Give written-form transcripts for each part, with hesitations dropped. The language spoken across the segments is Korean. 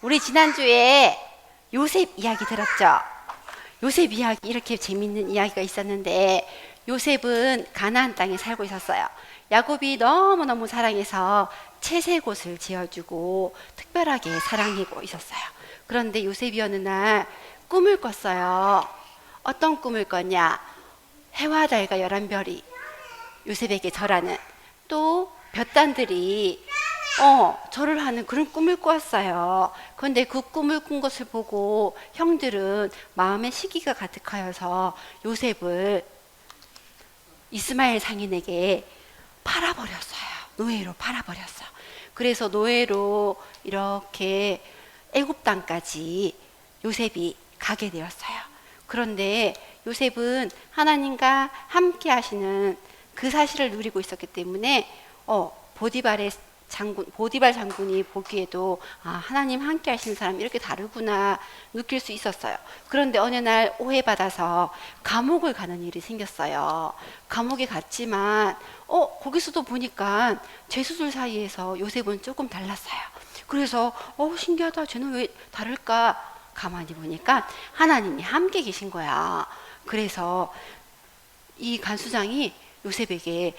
우리 지난주에 요셉 이야기 들었죠? 요셉 이야기, 이렇게 재밌는 이야기가 있었는데, 요셉은 가나안 땅에 살고 있었어요. 야곱이 너무너무 사랑해서 채색옷을 지어주고 특별하게 사랑하고 있었어요. 그런데 요셉이 어느 날 꿈을 꿨어요. 어떤 꿈을 꿨냐? 해와 달과 11별이 요셉에게 절하는, 또 볕단들이 절을 하는 그런 꿈을 꾸었어요. 그런데 그 꿈을 꾼 것을 보고 형들은 마음에 시기가 가득하여서 요셉을 이스마엘 상인에게 팔아버렸어요. 노예로 팔아버렸어요. 그래서 노예로 이렇게 애굽 땅까지 요셉이 가게 되었어요. 그런데 요셉은 하나님과 함께 하시는 그 사실을 누리고 있었기 때문에 보디발 장군이 보기에도 하나님 함께 하시는 사람이 이렇게 다르구나 느낄 수 있었어요. 그런데 어느 날 오해받아서 감옥을 가는 일이 생겼어요. 감옥에 갔지만 거기서도 보니까 죄수들 사이에서 요셉은 조금 달랐어요. 그래서 신기하다, 쟤는 왜 다를까 가만히 보니까 하나님이 함께 계신 거야. 그래서 이 간수장이 요셉에게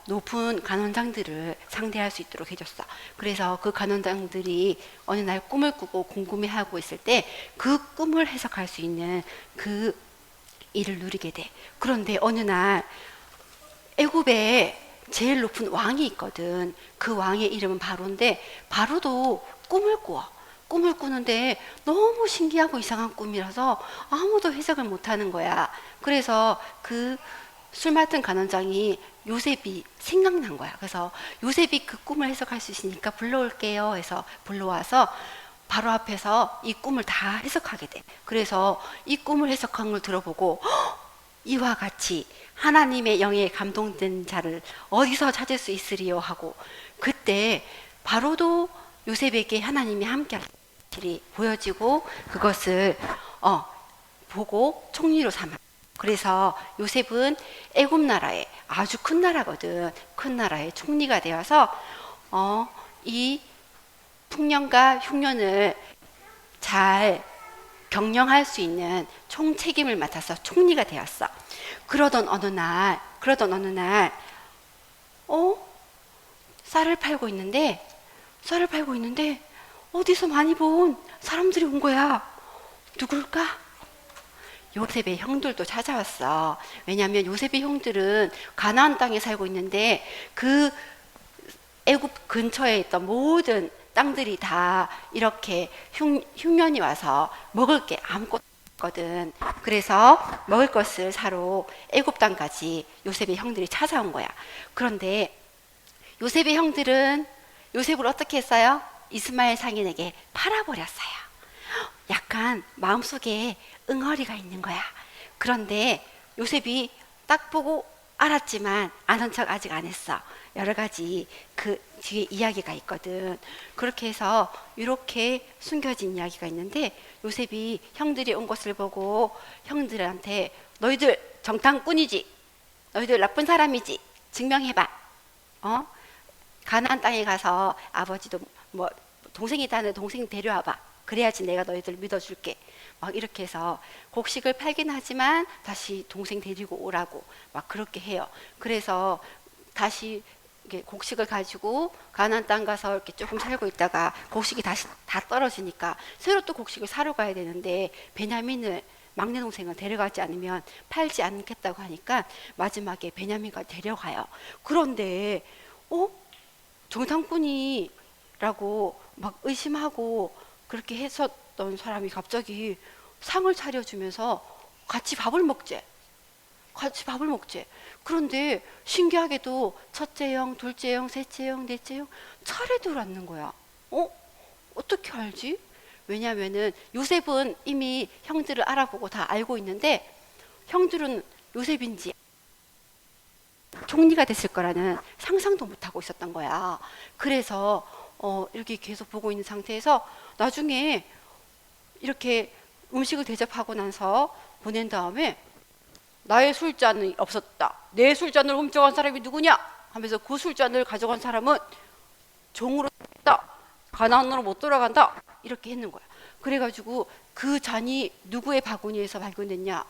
높은 간원장들을 상대할 수 있도록 해줬어. 그래서 그 간원장들이 어느 날 꿈을 꾸고 궁금해하고 있을 때 그 꿈을 해석할 수 있는 그 일을 누리게 돼. 그런데 어느 날 애굽에 제일 높은 왕이 있거든. 그 왕의 이름은 바로인데, 바로도 꿈을 꾸어. 꿈을 꾸는데 너무 신기하고 이상한 꿈이라서 아무도 해석을 못하는 거야. 그래서 그 술 맡은 간원장이 요셉이 생각난 거야. 그래서 요셉이 그 꿈을 해석할 수 있으니까 불러올게요 해서 불러와서 바로 앞에서 이 꿈을 다 해석하게 돼. 그래서 이 꿈을 해석한 걸 들어보고 이와 같이 하나님의 영에 감동된 자를 어디서 찾을 수 있으리요 하고, 그때 바로도 요셉에게 하나님이 함께 하실 일이 보여지고 그것을 보고 총리로 삼아. 그래서 요셉은 애굽 나라의 아주 큰 나라거든. 큰 나라의 총리가 되어서 이 풍년과 흉년을 잘 경영할 수 있는 총책임을 맡아서 총리가 되었어. 그러던 어느 날 쌀을 팔고 있는데 어디서 많이 본 사람들이 온 거야. 누굴까? 요셉의 형들도 찾아왔어. 왜냐하면 요셉의 형들은 가나안 땅에 살고 있는데 그 애굽 근처에 있던 모든 땅들이 다 이렇게 흉년이 와서 먹을 게 아무것도 없거든. 그래서 먹을 것을 사러 애굽 땅까지 요셉의 형들이 찾아온 거야. 그런데 요셉의 형들은 요셉을 어떻게 했어요? 이스마엘 상인에게 팔아버렸어요. 약간 마음속에 응어리가 있는 거야. 그런데 요셉이 딱 보고 알았지만 아는 척 아직 안 했어. 여러 가지 그 뒤에 이야기가 있거든. 그렇게 해서 이렇게 숨겨진 이야기가 있는데, 요셉이 형들이 온 것을 보고 형들한테 너희들 정탐꾼이지? 너희들 나쁜 사람이지? 증명해봐. 가나안 땅에 가서 아버지도 동생이 있다는 동생 데려와봐. 그래야지 내가 너희들 믿어줄게. 막 이렇게 해서 곡식을 팔긴 하지만 다시 동생 데리고 오라고 막 그렇게 해요. 그래서 다시 곡식을 가지고 가나안 땅 가서 이렇게 조금 살고 있다가 곡식이 다시 다 떨어지니까 새로 또 곡식을 사러 가야 되는데, 베냐민을 막내 동생을 데려가지 않으면 팔지 않겠다고 하니까 마지막에 베냐민과 데려가요. 그런데 정탐꾼이라고 막 의심하고 그렇게 했었던 사람이 갑자기 상을 차려주면서 같이 밥을 먹재. 그런데 신기하게도 첫째 형, 둘째 형, 셋째 형, 넷째 형 차례대로 앉는 거야. 어떻게 알지? 왜냐면은 요셉은 이미 형들을 알아보고 다 알고 있는데, 형들은 요셉인지 총리가 됐을 거라는 상상도 못하고 있었던 거야. 그래서 이렇게 계속 보고 있는 상태에서 나중에 이렇게 음식을 대접하고 나서 보낸 다음에, 나의 술잔이 없었다, 내 술잔을 훔쳐간 사람이 누구냐 하면서 그 술잔을 가져간 사람은 종으로 다 가나안으로 못 돌아간다 이렇게 했는 거야. 그래가지고 그 잔이 누구의 바구니에서 발견됐냐?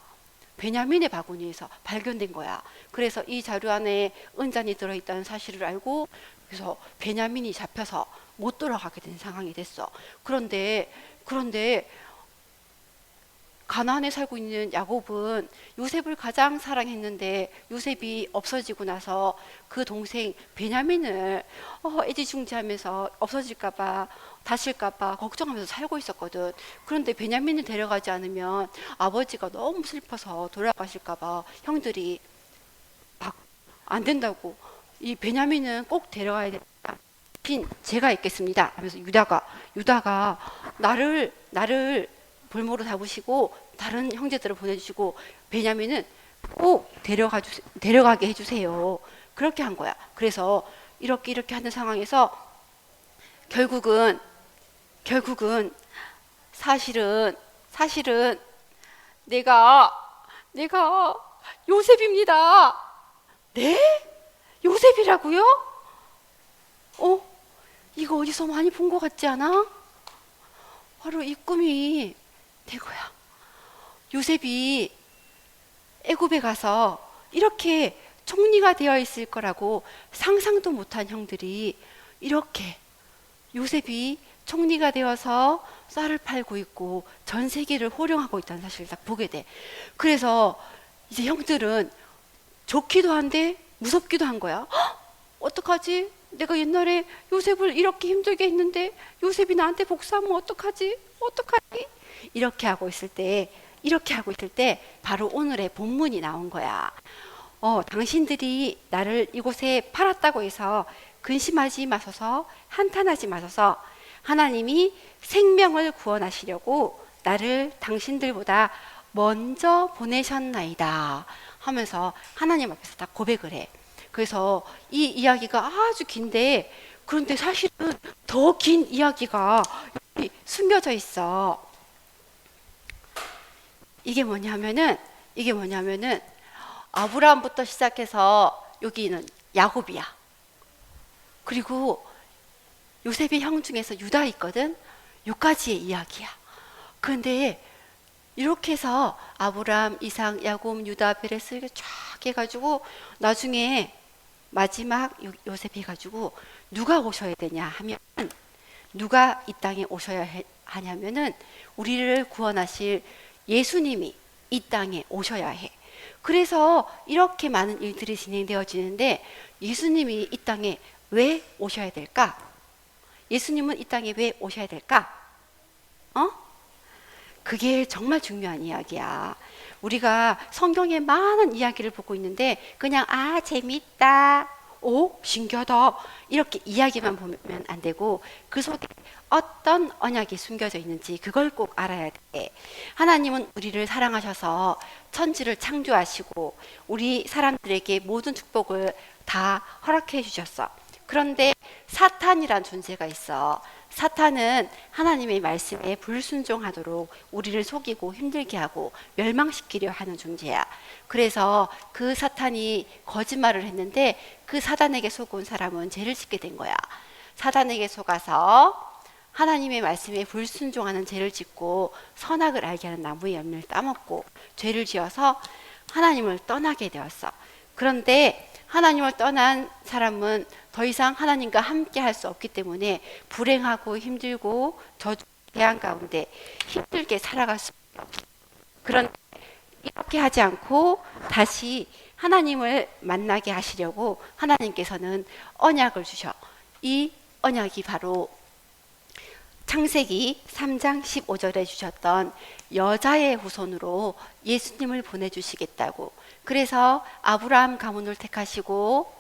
베냐민의 바구니에서 발견된 거야. 그래서 이 자루 안에 은잔이 들어있다는 사실을 알고, 그래서 베냐민이 잡혀서 못 돌아가게 된 상황이 됐어. 그런데 가나안에 살고 있는 야곱은 요셉을 가장 사랑했는데, 요셉이 없어지고 나서 그 동생 베냐민을 애지중지하면서 없어질까봐, 다칠까봐 걱정하면서 살고 있었거든. 그런데 베냐민을 데려가지 않으면 아버지가 너무 슬퍼서 돌아가실까봐 형들이 막 안 된다고, 이 베냐민은 꼭 데려가야 된다, 제가 있겠습니다 하면서 유다가 나를 볼모로 잡으시고 다른 형제들을 보내주시고 베냐민은 꼭 데려가게 해주세요. 그렇게 한 거야. 그래서 이렇게 하는 상황에서 결국은 사실은 내가 요셉입니다. 네? 요셉이라고요? 이거 어디서 많이 본 것 같지 않아? 바로 이 꿈이 대거야. 요셉이 애굽에 가서 이렇게 총리가 되어 있을 거라고 상상도 못한 형들이, 이렇게 요셉이 총리가 되어서 쌀을 팔고 있고 전 세계를 호령하고 있다는 사실을 딱 보게 돼. 그래서 이제 형들은 좋기도 한데 무섭기도 한 거야. 어떡하지? 내가 옛날에 요셉을 이렇게 힘들게 했는데 요셉이 나한테 복수하면 어떡하지? 이렇게 하고 있을 때 바로 오늘의 본문이 나온 거야. 당신들이 나를 이곳에 팔았다고 해서 근심하지 마소서, 한탄하지 마소서. 하나님이 생명을 구원하시려고 나를 당신들보다 먼저 보내셨나이다 하면서 하나님 앞에서 다 고백을 해. 그래서 이 이야기가 아주 긴데, 그런데 사실은 더 긴 이야기가 여기 숨겨져 있어. 이게 뭐냐면은 아브라함부터 시작해서 여기는 야곱이야. 그리고 요셉의 형 중에서 유다 있거든. 요까지의 이야기야. 그런데 이렇게 해서 아브라함, 이삭, 야곱, 유다, 베레스 이렇게 쫙 해가지고 나중에 마지막 요셉 해가지고 누가 오셔야 되냐 하면, 누가 이 땅에 오셔야 하냐면은 우리를 구원하실 예수님이 이 땅에 오셔야 해. 그래서 이렇게 많은 일들이 진행되어지는데, 예수님이 이 땅에 왜 오셔야 될까? 예수님은 이 땅에 왜 오셔야 될까? 그게 정말 중요한 이야기야. 우리가 성경에 많은 이야기를 보고 있는데 그냥 재밌다, 신기하다 이렇게 이야기만 보면 안 되고, 그 속에 어떤 언약이 숨겨져 있는지 그걸 꼭 알아야 돼. 하나님은 우리를 사랑하셔서 천지를 창조하시고 우리 사람들에게 모든 축복을 다 허락해 주셨어. 그런데 사탄이란 존재가 있어. 사탄은 하나님의 말씀에 불순종하도록 우리를 속이고 힘들게 하고 멸망시키려 하는 존재야. 그래서 그 사탄이 거짓말을 했는데 그 사단에게 속은 사람은 죄를 짓게 된 거야. 사단에게 속아서 하나님의 말씀에 불순종하는 죄를 짓고 선악을 알게 하는 나무의 열매를 따먹고 죄를 지어서 하나님을 떠나게 되었어. 그런데 하나님을 떠난 사람은 더 이상 하나님과 함께 할 수 없기 때문에 불행하고 힘들고 저주 재앙 가운데 힘들게 살아갈 수밖에 없어. 그런데 이렇게 하지 않고 다시 하나님을 만나게 하시려고 하나님께서는 언약을 주셔. 이 언약이 바로 창세기 3장 15절에 주셨던 여자의 후손으로 예수님을 보내주시겠다고. 그래서 아브라함 가문을 택하시고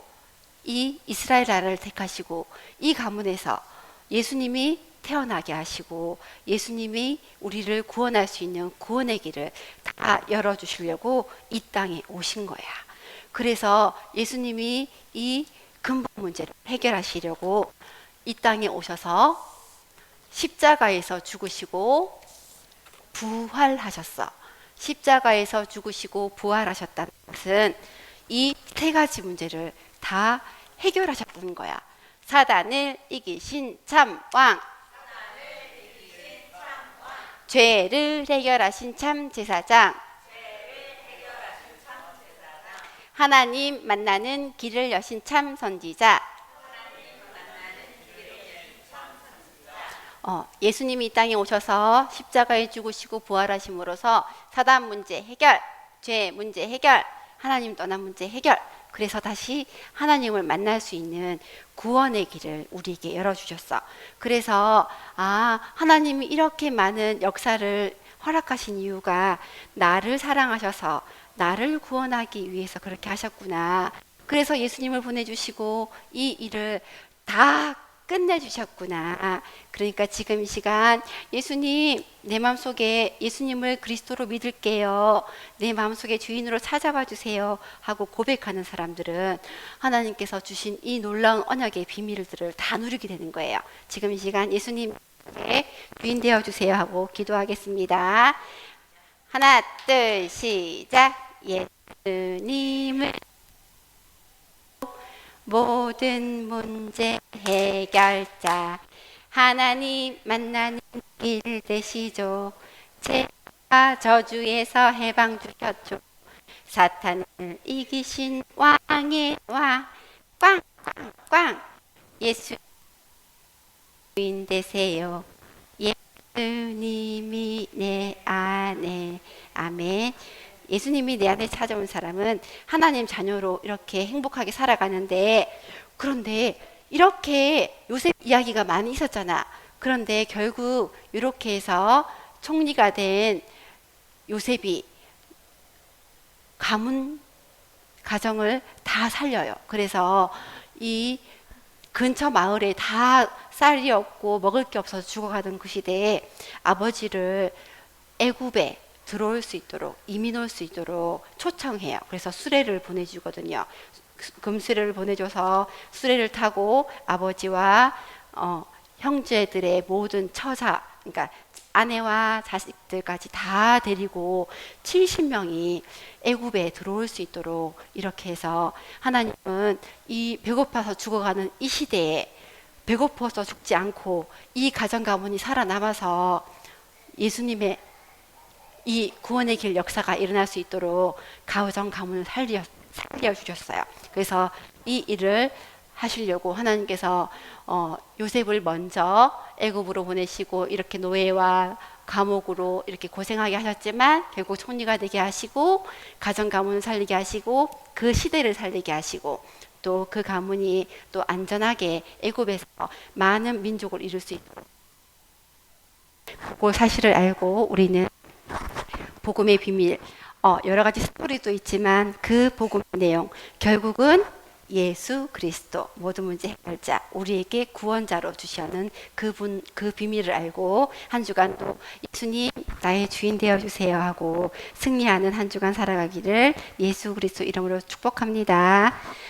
이 이스라엘 나라를 택하시고 이 가문에서 예수님이 태어나게 하시고 예수님이 우리를 구원할 수 있는 구원의 길을 다 열어주시려고 이 땅에 오신 거야. 그래서 예수님이 이 근본 문제를 해결하시려고 이 땅에 오셔서 십자가에서 죽으시고 부활하셨어. 십자가에서 죽으시고 부활하셨다는 것은 이 세 가지 문제를 다 해결하셨다는 거야. 사단을 이기신 참 왕. 죄를 해결하신 참 제사장. 하나님 만나는 길을 여신 참 선지자. 예수님이 이 땅에 오셔서 십자가에 죽으시고 부활하심으로써 사단 문제 해결, 죄 문제 해결, 하나님 떠난 문제 해결. 그래서 다시 하나님을 만날 수 있는 구원의 길을 우리에게 열어주셨어. 그래서 하나님이 이렇게 많은 역사를 허락하신 이유가 나를 사랑하셔서 나를 구원하기 위해서 그렇게 하셨구나. 그래서 예수님을 보내주시고 이 일을 다 끝내주셨구나. 그러니까 지금 이 시간 예수님, 내 마음속에 예수님을 그리스도로 믿을게요. 내 마음속에 주인으로 찾아와 주세요 하고 고백하는 사람들은 하나님께서 주신 이 놀라운 언약의 비밀들을 다 누리게 되는 거예요. 지금 이 시간 예수님 주인 되어 주세요 하고 기도하겠습니다. 하나, 둘, 시작. 예수님을 모든 문제 해결자, 하나님 만나는 길 되시죠. 죄와 저주에서 해방 주셨죠. 사탄을 이기신 왕의 왕, 꽝꽝꽝. 예수 주인 되세요. 예수님이 내 안에. 아멘. 예수님이 내 안에 찾아온 사람은 하나님 자녀로 이렇게 행복하게 살아가는데, 그런데 이렇게 요셉 이야기가 많이 있었잖아. 그런데 결국 이렇게 해서 총리가 된 요셉이 가문 가정을 다 살려요. 그래서 이 근처 마을에 다 쌀이 없고 먹을 게 없어서 죽어가던 그 시대에 아버지를 애굽에 들어올 수 있도록, 이민 올 수 있도록 초청해요. 그래서 수레를 보내주거든요. 금수레를 보내줘서 수레를 타고 아버지와 형제들의 모든 처자, 그러니까 아내와 자식들까지 다 데리고 70명이 애굽에 들어올 수 있도록 이렇게 해서 하나님은 이 배고파서 죽어가는 이 시대에 배고파서 죽지 않고 이 가정 가문이 살아남아서 예수님의 이 구원의 길 역사가 일어날 수 있도록 가정 가문을 살려주셨어요. 그래서 이 일을 하시려고 하나님께서 요셉을 먼저 애굽으로 보내시고 이렇게 노예와 감옥으로 이렇게 고생하게 하셨지만 결국 총리가 되게 하시고 가정 가문을 살리게 하시고 그 시대를 살리게 하시고 또 그 가문이 또 안전하게 애굽에서 많은 민족을 이룰 수 있도록 그 사실을 알고 우리는 복음의 비밀, 여러 가지 스토리도 있지만 그 복음의 내용, 결국은 예수 그리스도 모든 문제 해결자, 우리에게 구원자로 주시는 그분, 그 비밀을 알고 한 주간도 예수님 나의 주인 되어 주세요 하고 승리하는 한 주간 살아가기를 예수 그리스도 이름으로 축복합니다.